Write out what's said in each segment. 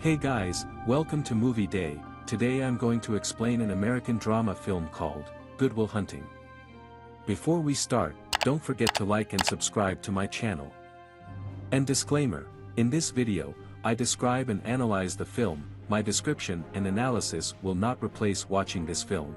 Hey guys, welcome to Movie Day. Today I'm going to explain an American drama film called Good Will Hunting. Before we start, don't forget to like and subscribe to my channel. And disclaimer, in this video, I describe and analyze the film. My description and analysis will not replace watching this film.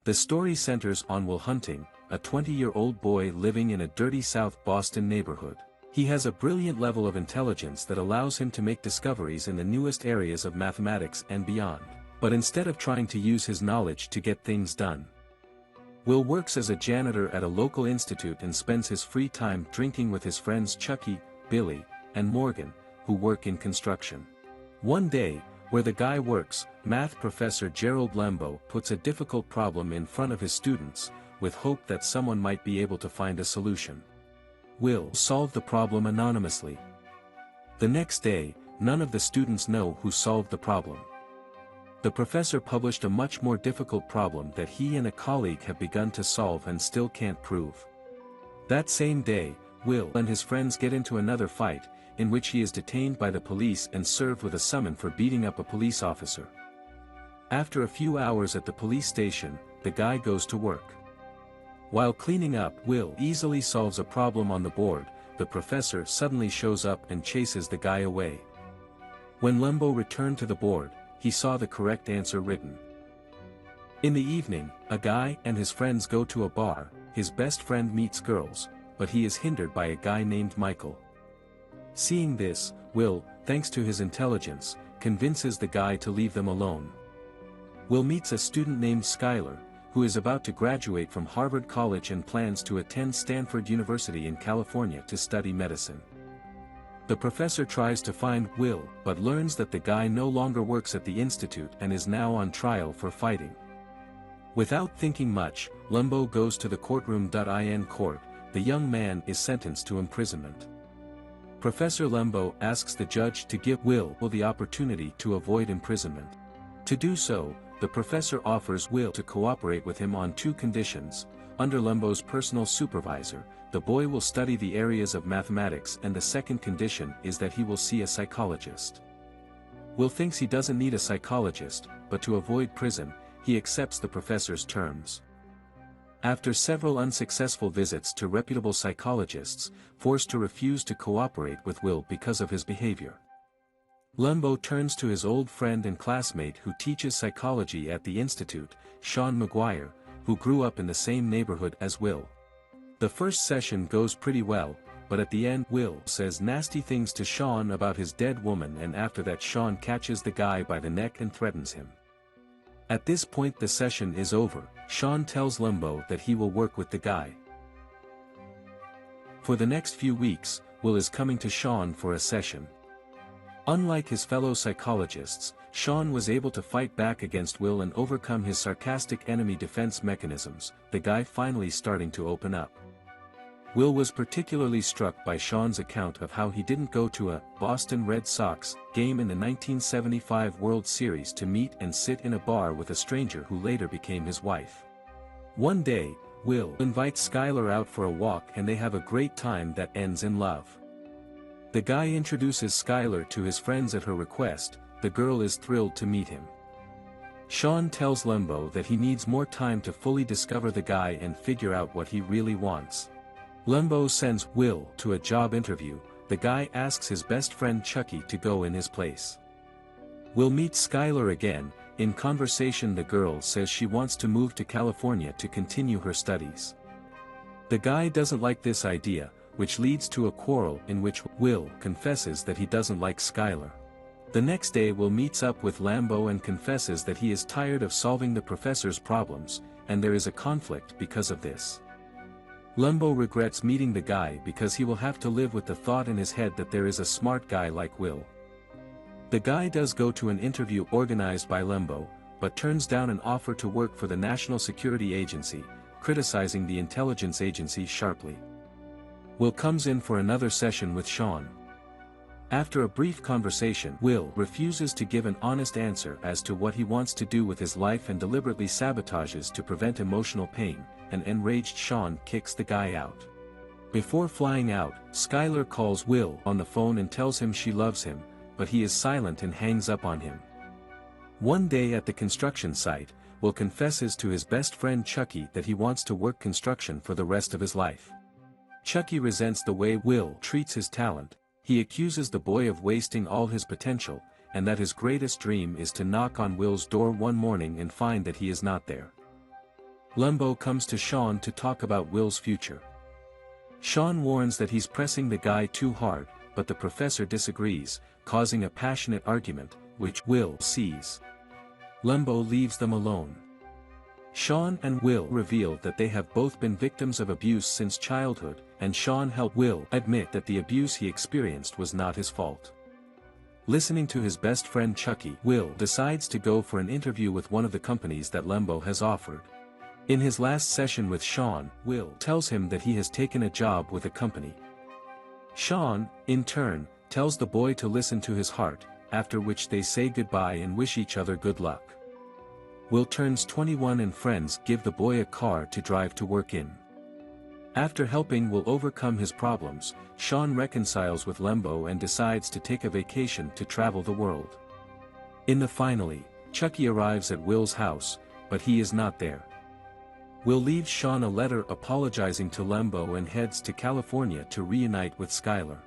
The story centers on Will Hunting, a 20-year-old boy living in a dirty South Boston neighborhood. He has a brilliant level of intelligence that allows him to make discoveries in the newest areas of mathematics and beyond. But instead of trying to use his knowledge to get things done, Will works as a janitor at a local institute and spends his free time drinking with his friends Chucky, Billy, and Morgan, who work in construction. One day, where the guy works, math professor Gerald Lembo puts a difficult problem in front of his students, with hope that someone might be able to find a solution. Will solve the problem anonymously. The next day, none of the students know who solved the problem. The professor published a much more difficult problem that he and a colleague have begun to solve and still can't prove. That same day, Will and his friends get into another fight, in which he is detained by the police and served with a summon for beating up a police officer. After a few hours at the police station, the guy goes to work. While cleaning up, Will easily solves a problem on the board. The professor suddenly shows up and chases the guy away. When Lembo returned to the board, he saw the correct answer written. In the evening, a guy and his friends go to a bar. His best friend meets girls, but he is hindered by a guy named Michael. Seeing this, Will, thanks to his intelligence, convinces the guy to leave them alone. Will meets a student named Skylar, who is about to graduate from Harvard College and plans to attend Stanford University in California to study medicine. The professor tries to find Will but learns that the guy no longer works at the institute and is now on trial for fighting. Without thinking much, Lembo goes to the courtroom. In court, the young man is sentenced to imprisonment. Professor Lembo asks the judge to give Will the opportunity to avoid imprisonment. To do so, the professor offers Will to cooperate with him on two conditions. Under Lembo's personal supervisor, the boy will study the areas of mathematics, and the second condition is that he will see a psychologist. Will thinks he doesn't need a psychologist, but to avoid prison, he accepts the professor's terms. After several unsuccessful visits to reputable psychologists, forced to refuse to cooperate with Will because of his behavior, Lembo turns to his old friend and classmate who teaches psychology at the institute, Sean McGuire, who grew up in the same neighborhood as Will. The first session goes pretty well, but at the end Will says nasty things to Sean about his dead woman, and after that Sean catches the guy by the neck and threatens him. At this point the session is over. Sean tells Lembo that he will work with the guy. For the next few weeks, Will is coming to Sean for a session. Unlike his fellow psychologists, Sean was able to fight back against Will and overcome his sarcastic enemy defense mechanisms, the guy finally starting to open up. Will was particularly struck by Sean's account of how he didn't go to a Boston Red Sox game in the 1975 World Series to meet and sit in a bar with a stranger who later became his wife. One day, Will invites Skylar out for a walk and they have a great time that ends in love. The guy introduces Skylar to his friends at her request. The girl is thrilled to meet him. Sean tells Lembo that he needs more time to fully discover the guy and figure out what he really wants. Lembo sends Will to a job interview. The guy asks his best friend Chucky to go in his place. Will meets Skylar again. In conversation the girl says she wants to move to California to continue her studies. The guy doesn't like this idea, which leads to a quarrel in which Will confesses that he doesn't like Skylar. The next day Will meets up with Lembo and confesses that he is tired of solving the professor's problems, and there is a conflict because of this. Lembo regrets meeting the guy because he will have to live with the thought in his head that there is a smart guy like Will. The guy does go to an interview organized by Lembo, but turns down an offer to work for the National Security Agency, criticizing the intelligence agency sharply. Will comes in for another session with Sean. After a brief conversation, Will refuses to give an honest answer as to what he wants to do with his life and deliberately sabotages to prevent emotional pain. An enraged Sean kicks the guy out. Before flying out, Skylar calls Will on the phone and tells him she loves him, but he is silent and hangs up on him. One day at the construction site, Will confesses to his best friend Chucky that he wants to work construction for the rest of his life. Chucky resents the way Will treats his talent. He accuses the boy of wasting all his potential, and that his greatest dream is to knock on Will's door one morning and find that he is not there. Lembo comes to Sean to talk about Will's future. Sean warns that he's pressing the guy too hard, but the professor disagrees, causing a passionate argument, which Will sees. Lembo leaves them alone. Sean and Will reveal that they have both been victims of abuse since childhood, and Sean helped Will admit that the abuse he experienced was not his fault. Listening to his best friend Chucky, Will decides to go for an interview with one of the companies that Lembo has offered. In his last session with Sean, Will tells him that he has taken a job with a company. Sean, in turn, tells the boy to listen to his heart, after which they say goodbye and wish each other good luck. Will turns 21 and friends give the boy a car to drive to work in. After helping Will overcome his problems, Sean reconciles with Lembo and decides to take a vacation to travel the world. In the finale, Chucky arrives at Will's house, but he is not there. Will leaves Sean a letter apologizing to Lembo and heads to California to reunite with Skylar.